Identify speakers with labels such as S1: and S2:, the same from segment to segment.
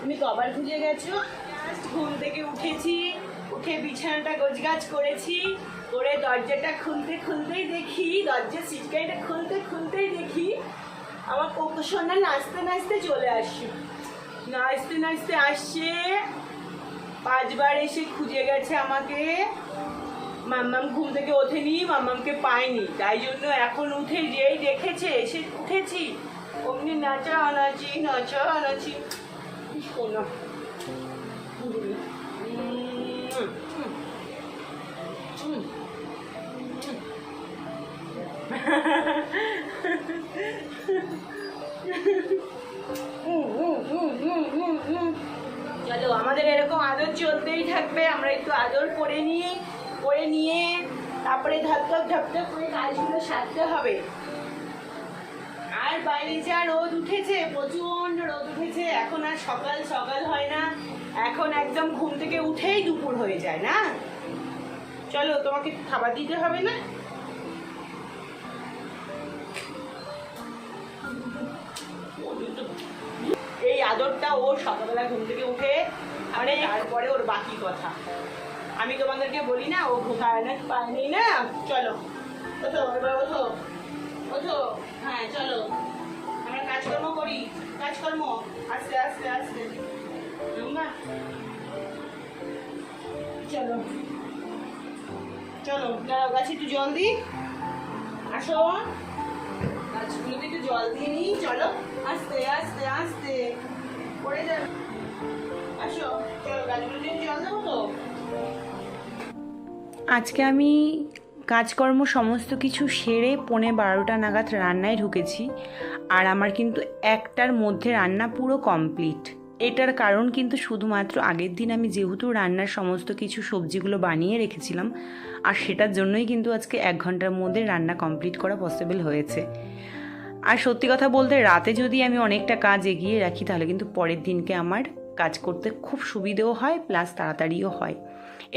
S1: তুমি কবার খুঁজে গেছো? ঘুম থেকে উঠেছি, উঠে বিছানাটা গোছগাছ করেছি, করে দরজাটা খুলতে খুলতেই দেখি, দরজার সিটকাইটা খুলতে খুলতেই দেখি আমার কোকো সোনা নাচতে নাচতে চলে আসছে। নাচতে নাচতে আসছে, 5 বার এসে খুঁজে গেছে আমাকে। মাম্মাম ঘুম থেকে ওঠেনি, মাম্মামকে পাইনি, তাই জন্য এখন উঠে যেই দেখেছে এসে উঠেছি অমনি নাচা আনাচি শোনো। চলো, আমাদের এরকম আদর চলতেই থাকবে। আমরা একটু আদর করে নিয়ে তারপরে ধাপধাপ করে কাজগুলো সারতে হবে। আর বাইরে যা রোদ উঠেছে, প্রচন্ড রোদ উঠেছে। এখন আর সকাল সকাল হয় না, এখন একদম ঘুম থেকে উঠেই দুপুর হয়ে যায় না। চলো, তোমাকে খাবার দিতে হবে না? এই আদরটা ওর সকালবেলা ঘুম থেকে উঠে, আরে তারপরে ওর বাকি কথা। আমি তোমাদেরকে বলি না ও ঘুমায় না, পায়নি না। চলো ওঠো, এবার ওঠো ওঠো। হ্যাঁ চলো, আমরা কাজকর্ম করি। কাজকর্ম আস্তে আস্তে আস্তে। চলো চলো, দাঁড়াও, গাছে একটু জল দিই। আসো, গাছগুলোতে একটু জল দিয়ে নিই। চলো, আস্তে আস্তে আস্তে পড়ে যাবে। আসো, চলো, গাছগুলোতে একটু জল দেবো তো। আজকে আমি কাজকর্ম সমস্ত কিছু সেরে 11:30 নাগাদ রান্নায় ঢুকেছি। আর আমার কিন্তু 1টার মধ্যে রান্না পুরো কমপ্লিট। এটার কারণ কিন্তু শুধুমাত্র আগের দিন আমি যেহেতু রান্নার সমস্ত কিছু সবজিগুলো বানিয়ে রেখেছিলাম, আর সেটার জন্যই কিন্তু আজকে 1 ঘন্টার মধ্যে রান্না কমপ্লিট করা পসিবল হয়েছে। আর সত্যি কথা বলতে, রাতে যদি আমি অনেকটা কাজ এগিয়ে রাখি তাহলে কিন্তু পরের দিনকে আমার কাজ করতে খুব সুবিধেও হয়, প্লাস তাড়াতাড়িও হয়।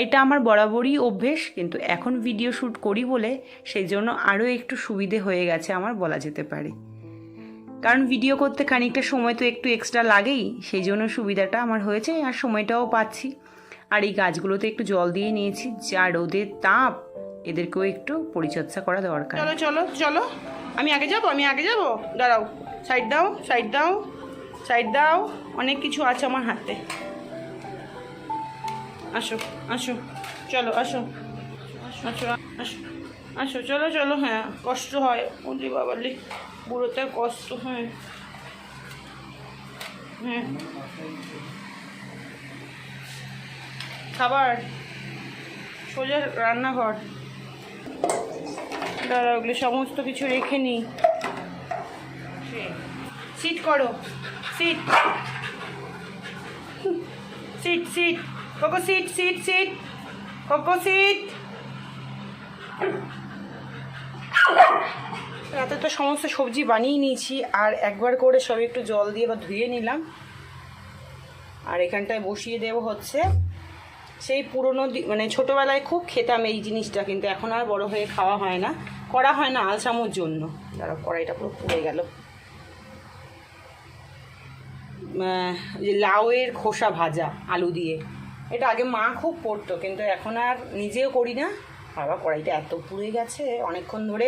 S1: এটা আমার বরাবরই অভ্যেস, কিন্তু এখন ভিডিও শ্যুট করি বলে সেই জন্য আরও একটু সুবিধে হয়ে গেছে আমার, বলা যেতে পারে। কারণ ভিডিও করতে খানিকটা সময় তো একটু এক্সট্রা লাগেই, সেই জন্য সুবিধাটা আমার হয়েছে, আর সময়টাও পাচ্ছি। আর এই গাছগুলোতে একটু জল দিয়ে নিয়েছি, যা রোদের তাপ, এদেরকেও একটু পরিচর্যা করা দরকার। চলো চলো চলো, আমি আগে যাবো। দাঁড়াও, সাইড দাও। অনেক কিছু আছে আমার হাতে। আসো আসো, চলো আসো আসো আসো আসো, চলো। হ্যাঁ, কষ্ট হয়, ওলি বাবালি, বুড়োতে কষ্ট হয়। হ্যাঁ, খাবার সোজা রান্নাঘর। দাঁড়া, ওগুলো সমস্ত কিছু রেখে নিই। সিট করো, sit Coco, sit Coco, sit. রাতে তো সমস্ত সবজি বানিয়ে নিয়েছি, আর একবার করে সব একটু জল দিয়ে বা ধুয়ে নিলাম। আর এখানটায় বসিয়ে দেবো হচ্ছে সেই পুরনো, মানে ছোটোবেলায় খুব খেতাম এই জিনিসটা, কিন্তু এখন আর বড় হয়ে খাওয়া হয় না, করা হয় না আলসামোর জন্য। দাঁড়াও, কড়াইটা পুরো পুড়ে গেল। লাউয়ের খোসা ভাজা আলু দিয়ে, এটা আগে মা খুব করতো, কিন্তু এখন আর নিজেও করি না। বাবা, কড়াইটা এত পুড়ে গেছে, অনেকক্ষণ ধরে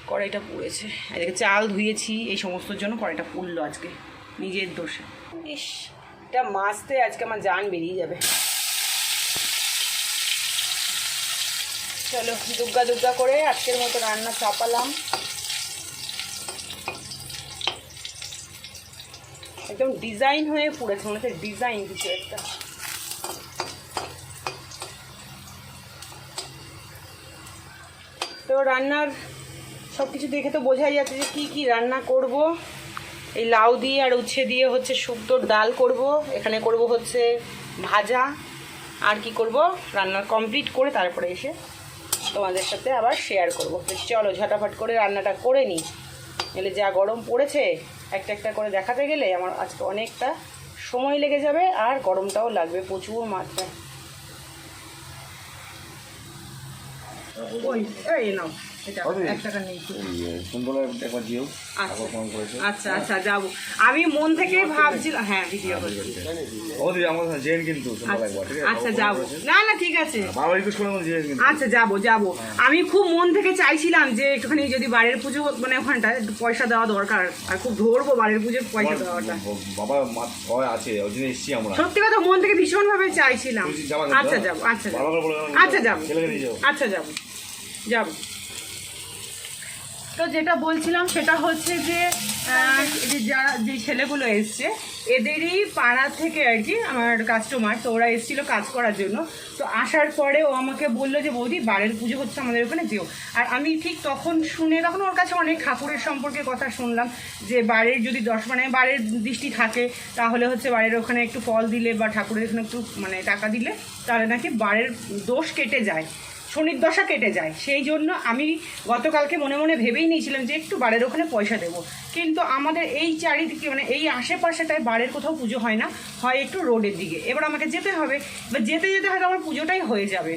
S1: কড়াইটা পুড়েছে। এদিকে চাল ধুয়েছি, এই সমস্তর জন্য কড়াইটা পুড়লো আজকে, নিজের দোষে। ইস, এটা মাছতে আজকে আমার জান বেরিয়ে যাবে। চলো, দুগ্গা করে আজকের মতো রান্না চাপালাম। একদম ডিজাইন হয়ে পুড়েছে, মনে হচ্ছে ডিজাইন কিছু একটা। তো রান্নার সব কিছু দেখে তো বোঝাই যাচ্ছে যে কী রান্না করব। এই লাউ দিয়ে আর উচ্ছে দিয়ে হচ্ছে শুক্তোর ডাল করব, এখানে করব হচ্ছে ভাজা, আর কি করব রান্নার কমপ্লিট করে তারপরে এসে তোমাদের সাথে আবার শেয়ার করব। তো চলো ঝটাফট করে রান্নাটা করে নিই, এলে যা গরম পড়েছে একটা করে দেখাতে গেলে আমার আজকে অনেকটা সময় লেগে যাবে, আর গরমটাও লাগবে প্রচুর মাত্রায়। ওই এই নাও। এটা 1 টাকা নেই
S2: একবার দিও।
S1: আচ্ছা আচ্ছা যাবো, আমি মন থেকে ভাবছিলাম। হ্যাঁ ভিডিও করছি। আচ্ছা যাবো, না না ঠিক আছে, আচ্ছা যাবো যাবো। আমি খুব মন থেকে চাইছিলাম যে একটুখানি যদি বাড়ির পুজো মানে ওখানটা একটু পয়সা দেওয়া দরকার, আর খুব ধরবো বাড়ির পুজোর পয়সা দেওয়াটা।
S2: বাবা আছে ওই জন্য এসেছি আমরা,
S1: সত্যি কথা মন থেকে ভীষণ ভাবে চাইছিলাম। আচ্ছা যাবো, আচ্ছা আচ্ছা যাবো, আচ্ছা যাবো যাবো। তো যেটা বলছিলাম সেটা হচ্ছে যে যারা যে ছেলেগুলো এসছে এদেরই পাড়া থেকে আর কি আমার কাস্টমার, তো ওরা এসেছিল কাজ করার জন্য। তো আসার পরে ও আমাকে বললো যে বৌদি বাড়ির পুজো হচ্ছে আমাদের ওখানে যেও। আর আমি ঠিক তখন ওর কাছে অনেক ঠাকুরের সম্পর্কে কথা শুনলাম যে বাড়ির যদি মানে বাড়ির দৃষ্টি থাকে তাহলে হচ্ছে বাড়ির ওখানে একটু ফল দিলে বা ঠাকুরের ওখানে একটু মানে টাকা দিলে তাহলে নাকি বাড়ির দোষ কেটে যায়, শনির দশা কেটে যায়। সেই জন্য আমি গতকালকে মনে মনে ভেবেই নিয়েছিলাম যে একটু বাড়ির ওখানে পয়সা দেবো, কিন্তু আমাদের এই চারিদিকে মানে এই আশেপাশেটায় বাড়ির কোথাও পুজো হয় না, হয় একটু রোডের দিকে। এবার আমাকে যেতে হবে, এবার যেতে যেতে হয়তো আমার পুজোটাই হয়ে যাবে।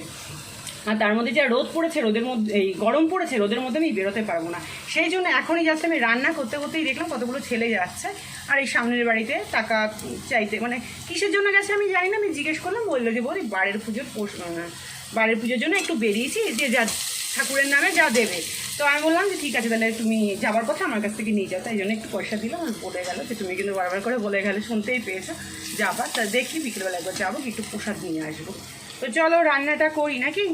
S1: আর তার মধ্যে যা রোদ পড়েছে, রোদের মধ্যে এই গরম পড়েছে, রোদের মধ্যে আমি বেরোতে পারবো না। সেই জন্য এখনই জাস্ট আমি রান্না করতে করতেই দেখলাম কতগুলো ছেলে যাচ্ছে আর এই সামনের বাড়িতে টাকা চাইতে, মানে কিসের জন্য গেছে আমি জানি না। আমি জিজ্ঞেস করলাম, বললো যে বলি বাড়ির পুজোর জন্য একটু বেরিয়েছি, যে যা ঠাকুরের নামে যা দেবে। তো আমি বললাম যে ঠিক আছে তাহলে তুমি যাবার কথা আমার কাছ থেকে নিয়ে যাও। তাই জন্য একটু পয়সা দিলাম। আর বলে গেলো যে তুমি কিন্তু বারবার করে বলে গেলে, শুনতেই পেয়েছো, যাবার তা দেখি বিকেলবেলা একবার যাবো, একটু প্রসাদ নিয়ে আসবো। তো চলো রান্নাটা করি নাকি,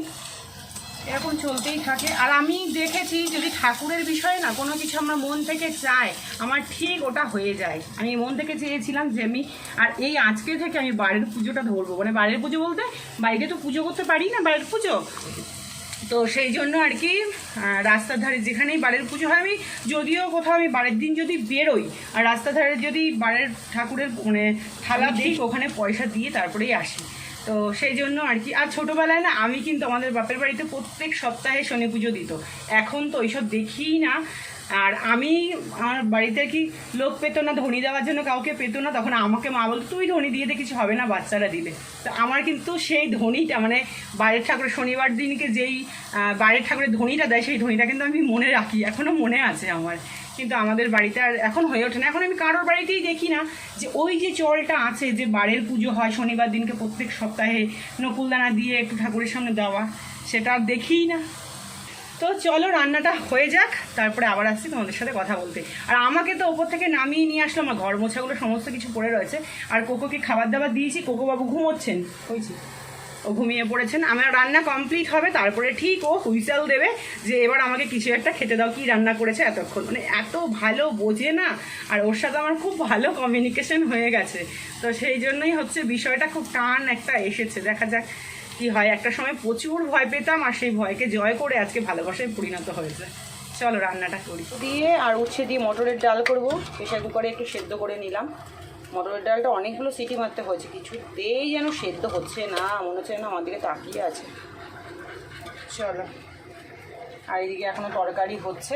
S1: এরকম চলতেই থাকে। আর আমি দেখেছি যদি ঠাকুরের বিষয়ে না কোনো কিছু আমরা মন থেকে চাই, আমার ঠিক ওটা হয়ে যায়। আমি মন থেকে চেয়েছিলাম যে আমি আর এই আজকে থেকে আমি বাড়ির পুজোটা ধরবো, মানে বাড়ির পুজো বলতে বাড়িতে তো পুজো করতে পারি না, বাড়ির পুজো। তো সেই জন্য আর কি রাস্তার ধারে যেখানেই বাড়ির পুজো হয়, আমি যদিও কোথাও আমি বাড়ির দিন যদি বেরোই আর রাস্তার ধারে যদি বাড়ির ঠাকুরের মানে থালা দিই, ওখানে পয়সা দিয়ে তারপরেই আসি। তো সেই জন্য আর কি। আর ছোটোবেলায় না আমি কিন্তু আমাদের বাপের বাড়িতে প্রত্যেক সপ্তাহে শনি পুজো দিত, এখন তো ওইসব দেখিই না। আর আমি আমার বাড়িতে কি লোক পেতো না, ধনী দেওয়ার জন্য কাউকে পেতো না, তখন আমাকে মা বলতো তুই ধনী দিয়ে দে, কিছু হবে না বাচ্চারা দিলে। তো আমার কিন্তু সেই ধনীটা মানে বাইরের ঠাকুরের শনিবার দিনকে যেই বাইরের ঠাকুরের ধনীটা দেয়, সেই ধনীটা কিন্তু আমি মনে রাখি, এখনও মনে আছে আমার। কিন্তু আমাদের বাড়িতে আর এখন হয়ে ওঠে না। এখন আমি কারোর বাড়িতেই দেখি না যে ওই যে চলটা আছে যে বাড়ির পুজো হয় শনিবার দিনকে প্রত্যেক সপ্তাহে নকুলদানা দিয়ে একটু ঠাকুরের সামনে দেওয়া, সেটা আর দেখিই না। তো চলো রান্নাটা হয়ে যাক, তারপরে আবার আসছি তোমাদের সাথে কথা বলতে। আর আমাকে তো ওপর থেকে নামিয়ে নিয়ে আসলো, আমার ঘর মোছাগুলো সমস্ত কিছু পড়ে রয়েছে। আর কোকোকে খাবার দাবার দিয়েছি, কোকোবাবু ঘুমোচ্ছেন, হয়েছে ও ঘুমিয়ে পড়েছেন। আমার রান্না কমপ্লিট হবে, তারপরে ঠিক ও হুইসেল দেবে যে এবার আমাকে কিছু একটা খেতে দাও, কি রান্না করেছে এতক্ষণ। মানে এত ভালো বোঝে না, আর ওর সাথে আমার খুব ভালো কমিউনিকেশন হয়ে গেছে। তো সেই জন্যই হচ্ছে বিষয়টা খুব টান একটা এসেছে, দেখা যাক কি হয়। একটা সময় প্রচুর ভয় পেতাম, আর সেই ভয়কে জয় করে আজকে ভালোবাসায় পরিণত হয়েছে। চলো রান্নাটা করি। দিয়ে আর উচ্ছে দিয়ে মটরের ডাল করব, প্রেশার কুকারে একটু সেদ্ধ করে নিলাম। মটরের ডালটা অনেকগুলো সিটি মারতে হয়েছে, কিছুতেই যেন সেদ্ধ হচ্ছে না, মনে হচ্ছে যেন আমার দিকে তাকিয়ে আছে। চলো, আর এদিকে এখনও তরকারি হচ্ছে।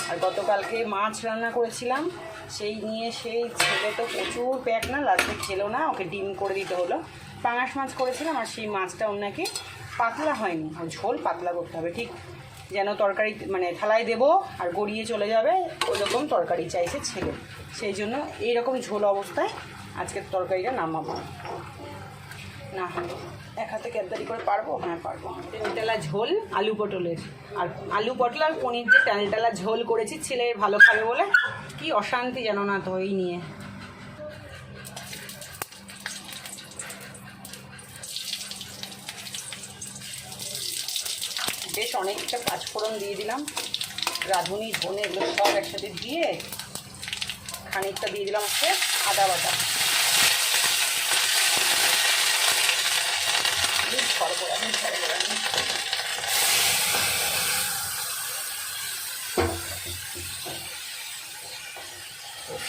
S1: আর গতকালকে মাছ রান্না করেছিলাম, সেই নিয়ে সেই ছেলে তো প্রচুর প্যাক না, লাস্টে খেলো না, ওকে ডিম করে দিতে হলো। পাঙাশ মাছ করেছিলাম, আর সেই মাছটা ওনাকে পাতলা হয়নি, ঝোল পাতলা করতে হবে, ঠিক যেন তরকারি মানে থালায় দেবো আর গড়িয়ে চলে যাবে ওরকম তরকারি চাইছে ছেলে। সেই জন্য এইরকম ঝোল অবস্থায় আজকের তরকারিটা নামাবো। না হ্যাঁ এক হাতে ক্যাদারি করে পারবো, হ্যাঁ পারবো। টেলটেলা ঝোল আলু পটলের, আর আলু পটল আর পনির যে টেলটেলা ঝোল করেছি ছেলে ভালো খাবে বলে, কি অশান্তি জানো না তো এই নিয়ে। বেশ অনেকটা পাঁচফোড়ন দিয়ে দিলাম, রাঁধুনি ধনে এগুলো সব একসাথে দিয়ে খানিকটা দিয়ে দিলাম হচ্ছে আদা বাটা।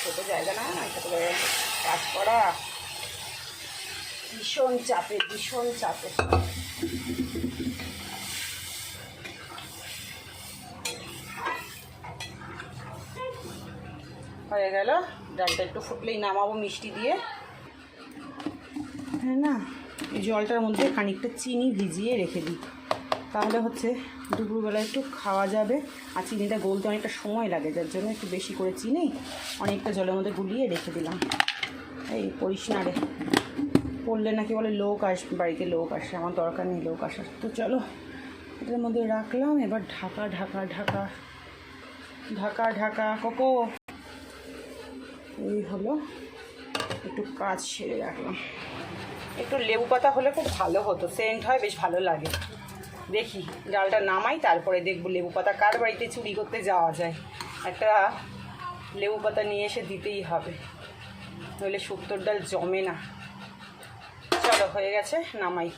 S1: ছোটো জায়গা না, ছোটো জায়গায় কাজ করা ভীষণ চাপে, ভীষণ চাপে। হয়ে গেল, ডালটা একটু ফুটলেই নামাবো মিষ্টি দিয়ে। হ্যাঁ না, এই জলটার মধ্যে খানিকটা চিনি ভিজিয়ে রেখে দিই, তাহলে হচ্ছে দুপুরবেলা একটু খাওয়া যাবে। আর চিনিটা গলতে অনেকটা সময় লাগে, যার জন্য একটু বেশি করে চিনি অনেকটা জলের মধ্যে গুলিয়ে রেখে দিলাম। এই পড়িস না রে, পড়লে নাকি বলে লোক আসবে, বাড়িতে লোক আসে, আমার দরকার নেই লোক আসার। তো চলো এটার মধ্যে রাখলাম, এবার ঢাকা ঢাকা ঢাকা ঢাকা ঢাকা কোকো। এই হলো, একটু কাজ সেরে রাখলাম। একটু লেবু পাতা হলে খুব ভালো হতো, সেন্ট হয়, বেশ ভালো লাগে। দেখি ডালটা নামাই, তারপরে দেখবো লেবু পাতা কার বাড়িতে চুরি করতে যাওয়া যায়। একটা লেবু পাতা নিয়ে এসে দিতেই হবে, নইলে শুক্তোর ডাল জমে না। চলো হয়ে গেছে, নামাই।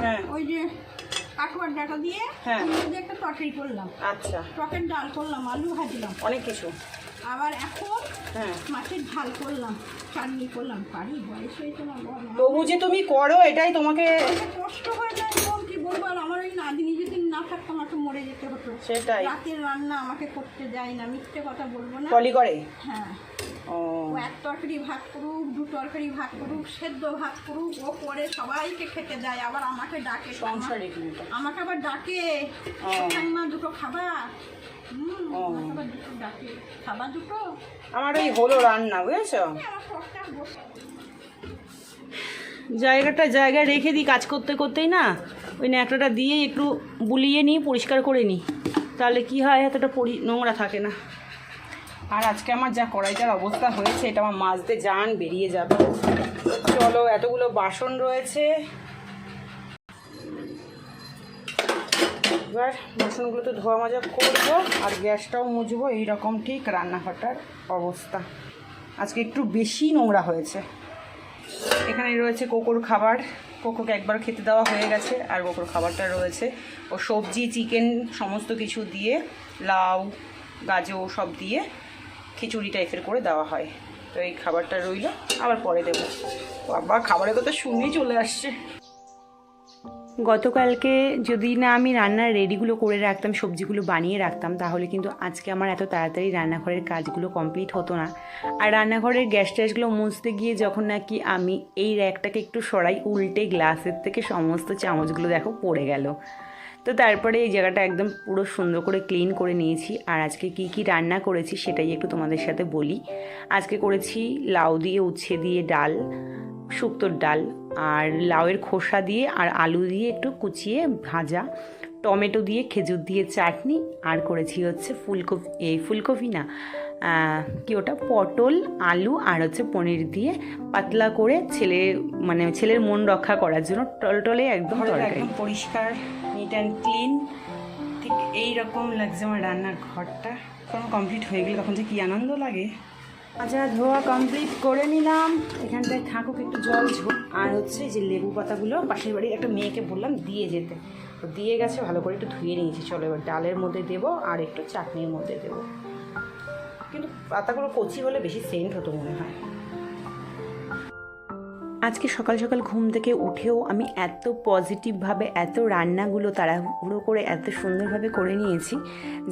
S1: হ্যাঁ,
S3: ওই যে কাঠুয়ার ডাটা দিয়ে
S1: হ্যাঁ
S3: একটা তরকারি করলাম,
S1: আচ্ছা,
S3: টকের ডাল করলাম, আলু ভাজলাম,
S1: অনেক কিছু।
S3: আবার এখন
S1: হ্যাঁ,
S3: মাছের ঝাল করলাম, চাটনি করলাম। পারি, বয়স হয়েছে না,
S1: তবু যে তুমি করো এটাই তোমাকে
S3: কষ্ট হয়ে যায়। এখন কি বলবো, আর আমার ওই নাদিনী যদি না থাকতো আমাকে মরে যেতে হতো।
S1: সেটাই,
S3: রাতের রান্না আমাকে করতে যায় না, মিথ্যে কথা বলবো না।
S1: টলি করে।
S3: হ্যাঁ,
S1: ও
S3: ও এক তরকারি ভাত করুক, দু তরকারি ভাত করুক, সেদ্ধ ভাত করুক, ও করে সবাইকে খেতে দেয়, আবার আমাকে ডাকে।
S1: সংসারে কিন্তু
S3: আমাকে আবার ডাকে, না দুটো খাবার। আমাকে আবার দুটো ডাকে, খাবার দুটো।
S1: আমার ওই হলো রান্না, বুঝেছো?
S3: আমার শখটা বসে
S1: জায়গায় রেখে দিই, কাজ করতে করতেই না ওই ন্যাকড়াটা দিয়ে একটু বুলিয়ে নিই, পরিষ্কার করে নিই, তাহলে কি হয় এতটা নোংরা থাকে না। আর আজকে আমার যা কড়াইটার অবস্থা হয়েছে, এটা আমার মাজতে জান বেরিয়ে যাবে। চলো, এতগুলো বাসন রয়েছে, এবার বাসনগুলো তো ধোয়া মাজা করবো আর গ্যাসটাও মুছবো। এইরকম ঠিক রান্নাঘরটার অবস্থা আজকে একটু বেশি নোংরা হয়েছে। এখানে রয়েছে কোকোর খাবার, কোকোকে একবার খেতে দেওয়া হয়ে গেছে, আর কোকোর খাবারটা রয়েছে ও সবজি, চিকেন সমস্ত কিছু দিয়ে, লাউ, গাজর সব দিয়ে খিচুড়ি টাইপের করে দেওয়া হয়। তো এই খাবারটা রইল, আবার পরে দেবো। বাবা, খাবারের কথা শুনেই চলে আসছে। গতকালকে যদি না আমি রান্নার রেডিগুলো করে রাখতাম, সবজিগুলো বানিয়ে রাখতাম, তাহলে কিন্তু আজকে আমার এত তাড়াতাড়ি রান্নাঘরের কাজগুলো কমপ্লিট হতো না। আর রান্নাঘরের গ্যাস ট্যাসগুলো মুছতে গিয়ে যখন নাকি আমি এই র্যাকটাকে একটু সরাই, উল্টে গ্লাসের থেকে সমস্ত চামচগুলো দেখো পড়ে গেল। তো তারপরে এই জায়গাটা একদম পুরো সুন্দর করে ক্লিন করে নিয়েছি। আর আজকে কি কি রান্না করেছি সেটাই একটু তোমাদের সাথে বলি। আজকে করেছি লাউ দিয়ে, উচ্ছে দিয়ে ডাল, শুক্তোর ডাল, আর লাউয়ের খোসা দিয়ে আর আলু দিয়ে একটু কুচিয়ে ভাজা, টমেটো দিয়ে, খেজুর দিয়ে চাটনি, আর করেছি হচ্ছে ফুলকপি না কি ওটা, পটল, আলু আর হচ্ছে পনির দিয়ে পাতলা করে ছেলের মন রক্ষা করার জন্য টলটলে একদম তরকারি। পরিষ্কার, নিট অ্যান্ড ক্লিন, ঠিক এইরকম লাগছে আমার রান্নার ঘরটা। কোনো কমপ্লিট হয়ে গেলে তখন যে কী আনন্দ লাগে। মাজা ধোয়া কমপ্লিট করে নিলাম, এখানটায় থাকুক একটু জল ঝোল। আর হচ্ছে যে লেবু পাতাগুলো পাশের বাড়ির একটা মেয়েকে বললাম দিয়ে যেতে, তো দিয়ে গেছে, ভালো করে একটু ধুয়ে নিয়েছি। চলো এবার ডালের মধ্যে দেবো আর একটু চাটনির মধ্যে দেবো, কিন্তু পাতাগুলো কচি হলে বেশি সেন্ট হতো মনে হয়। আজকে সকাল সকাল ঘুম থেকে উঠেও আমি এত পজিটিভভাবে এত রান্নাগুলো তাড়াহুড়ো করে এত সুন্দরভাবে করে নিয়েছি,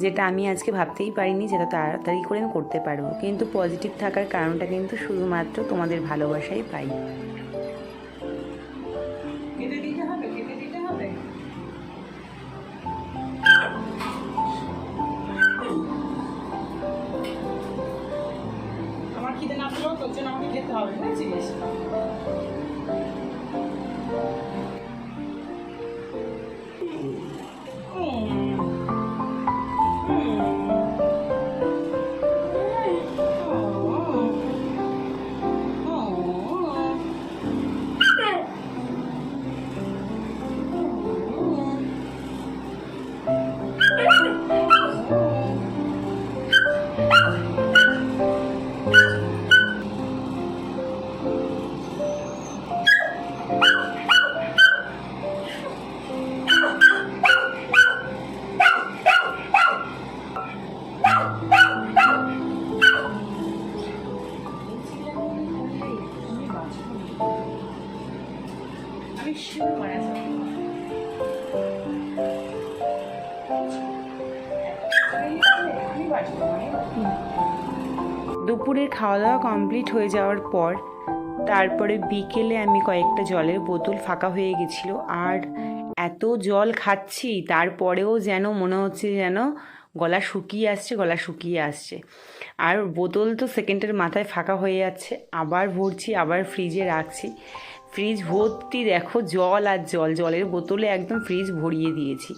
S1: যেটা আমি আজকে ভাবতেই পারিনি যেটা তাড়াতাড়ি করে আমি করতে পারবো। কিন্তু পজিটিভ থাকার কারণটা কিন্তু শুধুমাত্র তোমাদের ভালোবাসাই পাই। আমার খিদে না পেলেও তোর জন্য আমাকে খেতে হবে, বুঝেছিস? দুপুরের খাওয়া দাওয়া কমপ্লিট হয়ে যাওয়ার পর তারপরে বিকেলে আমি কয়েকটা জলের বোতল ফাঁকা হয়ে গেছিলো, আর এত জল খাচ্ছি তারপরেও যেন মনে হচ্ছে যেন গলা শুকিয়ে আসছে। আর বোতল তো সেকেন্ডের মাথায় ফাঁকা হয়ে যাচ্ছে, আবার ভরছি, আবার ফ্রিজে রাখছি। ফ্রিজ ভর্তি দেখো জল আর জল, জলের বোতলে একদম ফ্রিজ ভরিয়ে দিয়েছি।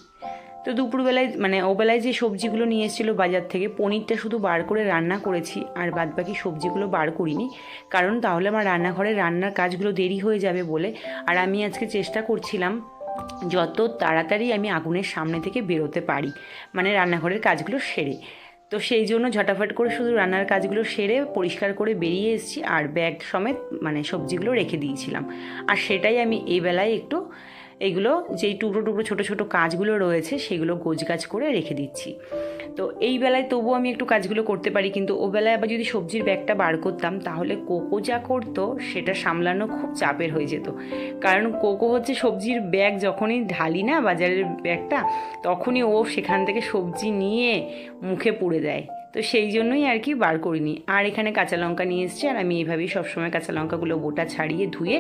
S1: তো দুপুরবেলায় মানে ওবেলায় যে সবজিগুলো নিয়ে এসেছিলো বাজার থেকে, পনিরটা শুধু বার করে রান্না করেছি, আর বাদবাকি সবজিগুলো বার করিনি, কারণ তাহলে আমার রান্নাঘরে রান্নার কাজগুলো দেরি হয়ে যাবে বলে। আর আমি আজকে চেষ্টা করছিলাম যত তাড়াতাড়ি আমি আগুনের সামনে থেকে বেরোতে পারি, মানে রান্নাঘরের কাজগুলো সেরে। তো সেই জন্য ঝটাফট করে শুধু রান্নার কাজগুলো সেরে পরিষ্কার করে বেরিয়ে এসেছি, আর ব্যাগ সমেত মানে সবজিগুলো রেখে দিয়েছিলাম। আর সেটাই আমি এই বেলায় একটু এইগুলো যেই টুকরো টুকরো ছোটো ছোটো কাজগুলো রয়েছে সেগুলো গোছগাছ করে রেখে দিচ্ছি। তো এই বেলায় তবুও আমি একটু কাজগুলো করতে পারি, কিন্তু ও বেলায় আবার যদি সবজির ব্যাগটা বার করতাম তাহলে কোকো যা করতো সেটা সামলানো খুব চাপের হয়ে যেত। কারণ কোকো হচ্ছে সবজির ব্যাগ যখনই ঢালি না বাজারের ব্যাগটা, তখনই ও সেখান থেকে সবজি নিয়ে মুখে পুড়ে দেয়। তো সেই জন্যই আর কি বার করিনি। আর এখানে কাঁচা লঙ্কা নিয়ে এসেছি, আর আমি এইভাবেই সবসময় কাঁচা লঙ্কাগুলো বোটা ছাড়িয়ে ধুয়ে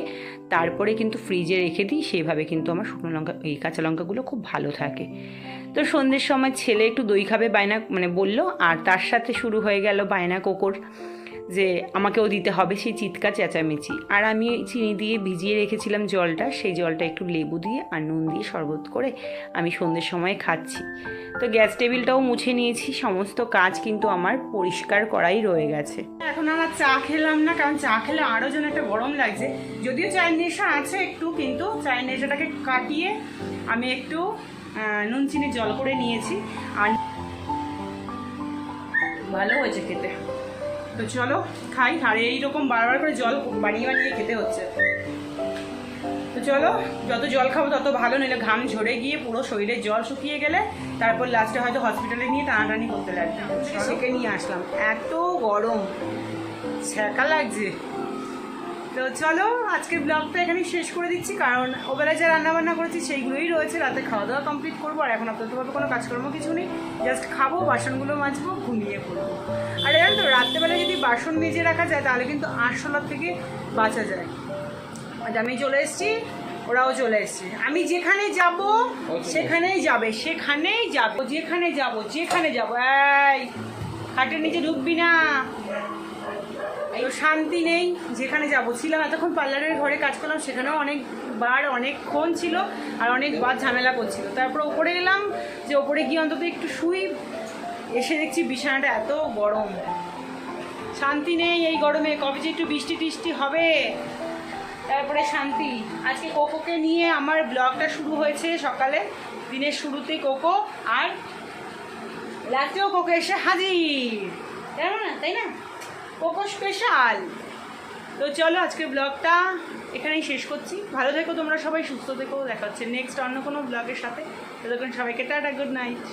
S1: তারপরে কিন্তু ফ্রিজে রেখে দিই, সেইভাবে কিন্তু আমার শুকনো লঙ্কা এই কাঁচা লঙ্কাগুলো খুব ভালো থাকে। তো সন্ধ্যের সময় ছেলে একটু দই খাবে বায়না মানে বললো, আর তার সাথে শুরু হয়ে গেল বায়না কোকোর যে আমাকেও দিতে হবে, সেই চিৎকার চেঁচামেচি। আর আমি চিনি দিয়ে ভিজিয়ে রেখেছিলাম জলটা, সেই জলটা একটু লেবু দিয়ে আর নুন দিয়ে শরবত করে আমি সন্ধ্যের সময় খাচ্ছি। তো গ্যাস টেবিলটাও মুছে নিয়েছি, সমস্ত কাজ কিন্তু আমার পরিষ্কার করাই রয়ে গেছে। এখন আমার চা খেলাম না, কারণ চা খেলে আরও যেন একটা গরম লাগছে। যদিও চায়ের নেশা আছে একটু, কিন্তু চায়ের নেশাটাকে কাটিয়ে আমি একটু নুন চিনি জল করে নিয়েছি, আর ভালো হয়েছে খেতে। তো চলো খাই, আর এইরকম বারবার করে জল বানিয়ে বানিয়ে খেতে হচ্ছে। তো চলো, যত জল খাবো তত ভালো, নইলে ঘাম ঝরে গিয়ে পুরো শরীরে জল শুকিয়ে গেলে তারপর লাস্টে হয়তো হসপিটালে নিয়ে টানাটানি করতে লাগবে। সেকে নিয়ে আসলাম, এত গরম ছ্যাঁকা লাগছে। তো চলো আজকের ব্লগটা এখানেই শেষ করে দিচ্ছি, কারণ ওবেলায় যা রান্নাবান্না করেছি সেইগুলোই রয়েছে। রাতে খাওয়া দাওয়া কমপ্লিট করবো, আর এখন আপাততভাবে কোনো কাজকর্ম কিছু নেই, জাস্ট খাবো, বাসনগুলো মাজবো, ঘুমিয়ে পড়বো। আর জানো তো, রাত্রেবেলা যদি বাসন মেজে রাখা যায় তাহলে কিন্তু আরশোলার থেকে বাঁচা যায়। আজ আমি চলে এসেছি, ওরাও চলে এসছে। আমি যেখানে যাব সেখানেই যাবে, সেখানেই যাবো, যেখানে যাব যেখানে যাবো। এই খাটের নিচে ঢুকবি না, তো শান্তি নেই। যেখানে যাবো, ছিলাম এতক্ষণ পার্লারের ঘরে কাজ করলাম, সেখানেও অনেকবার অনেকক্ষণ ছিল আর অনেকবার ঝামেলা করছিল। তারপর ওপরে এলাম, যে ওপরে গিয়ে অন্তত একটু শুই, এসে দেখছি বিছানাটা এত গরম, শান্তি নেই এই গরমে। কবে যে একটু বৃষ্টি টিষ্টি হবে তারপরে শান্তি। আজকে কোকোকে নিয়ে আমার ব্লগটা শুরু হয়েছে সকালে, দিনের শুরুতেই কোকো, আর রাতেও কোকো এসে হাজির, তাই না কোকো স্পেশাল। তো চলো আজকের ব্লগটা এখানেই শেষ করছি। ভালো থেকো তোমরা সবাই, সুস্থ থেকো, দেখা হচ্ছে নেক্সট অন্য কোনো ব্লগের সাথে। ততক্ষণ সবাইকে টাটা, গুড নাইট।